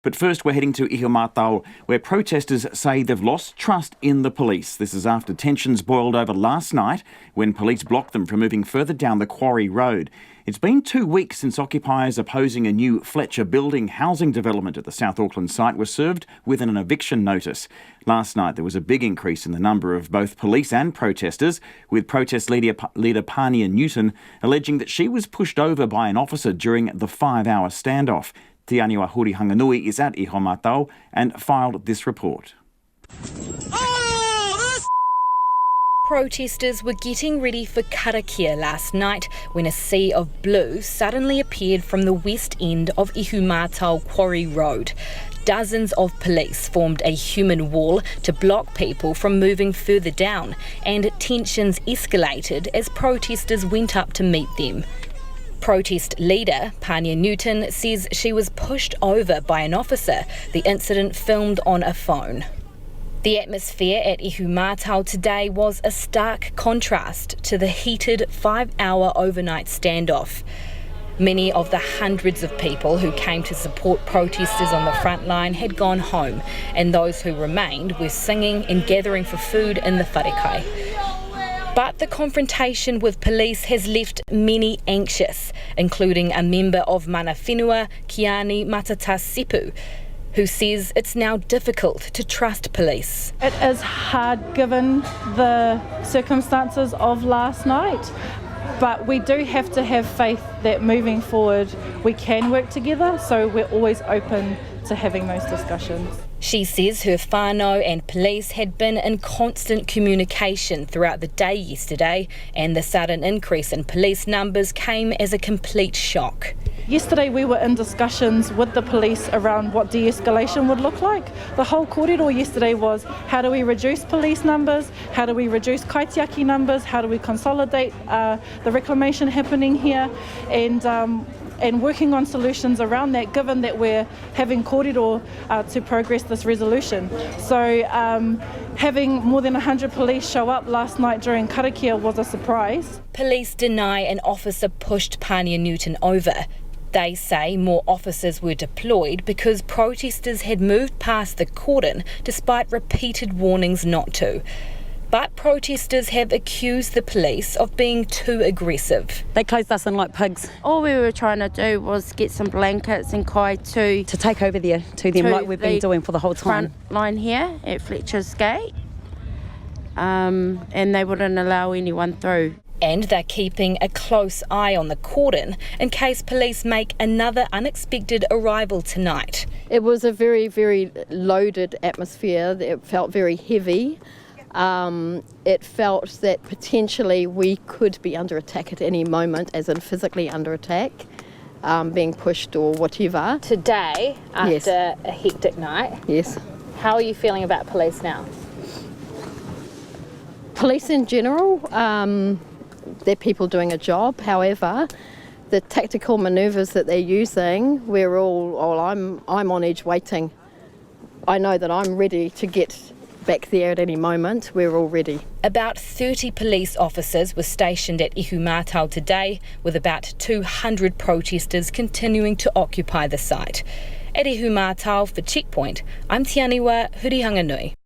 But first we're heading to Ihumātao, where protesters say they've lost trust in the police. This is after tensions boiled over last night when police blocked them from moving further down the quarry road. It's been 2 weeks since occupiers opposing a new Fletcher building housing development at the South Auckland site were served with an eviction notice. Last night there was a big increase in the number of both police and protesters, with protest leader Pania Newton alleging that she was pushed over by an officer during the 5-hour standoff. Te Aniwa Huri Hanganui is at Ihumātao and filed this report. Protesters were getting ready for karakia last night when a sea of blue suddenly appeared from the west end of Ihumātao Quarry Road. Dozens of police formed a human wall to block people from moving further down, and tensions escalated as protesters went up to meet them. Protest leader Pania Newton says she was pushed over by an officer, the incident filmed on a phone. The atmosphere at Ihumātao today was a stark contrast to the heated 5-hour overnight standoff. Many of the hundreds of people who came to support protesters on the front line had gone home, and those who remained were singing and gathering for food in the wharekai. But the confrontation with police has left many anxious, including a member of Mana Whenua, Kiani Matata-Sepu, who says it's now difficult to trust police. It is hard given the circumstances of last night, but we do have to have faith that moving forward we can work together, so we're always open to having those discussions. She says her whānau and police had been in constant communication throughout the day yesterday, and the sudden increase in police numbers came as a complete shock. Yesterday we were in discussions with the police around what de-escalation would look like. The whole kōrero yesterday was how do we reduce police numbers, how do we reduce kaitiaki numbers, how do we consolidate the reclamation happening here, and working on solutions around that, given that we're having kōrero to progress this resolution. So having more than 100 police show up last night during karakia was a surprise. Police deny an officer pushed Pania Newton over. They say more officers were deployed because protesters had moved past the cordon despite repeated warnings not to. But protesters have accused the police of being too aggressive. They closed us in like pigs. All we were trying to do was get some blankets and kai to take over there to them like we've been doing for the whole time. Front line here at Fletcher's Gate, and they wouldn't allow anyone through. And they're keeping a close eye on the cordon in case police make another unexpected arrival tonight. It was a very, very loaded atmosphere. It felt very heavy. It felt that potentially we could be under attack at any moment, as in physically under attack, being pushed or whatever. Today, after a hectic night, yes. How are you feeling about police now? Police in general, they're people doing a job. However, the tactical manoeuvres that they're using, I'm on edge waiting. I know that I'm ready to get back there at any moment. We're all ready. About 30 police officers were stationed at Ihumātao today, with about 200 protesters continuing to occupy the site. At Ihumātao for Checkpoint, I'm Te Aniwa Huri Hanganui.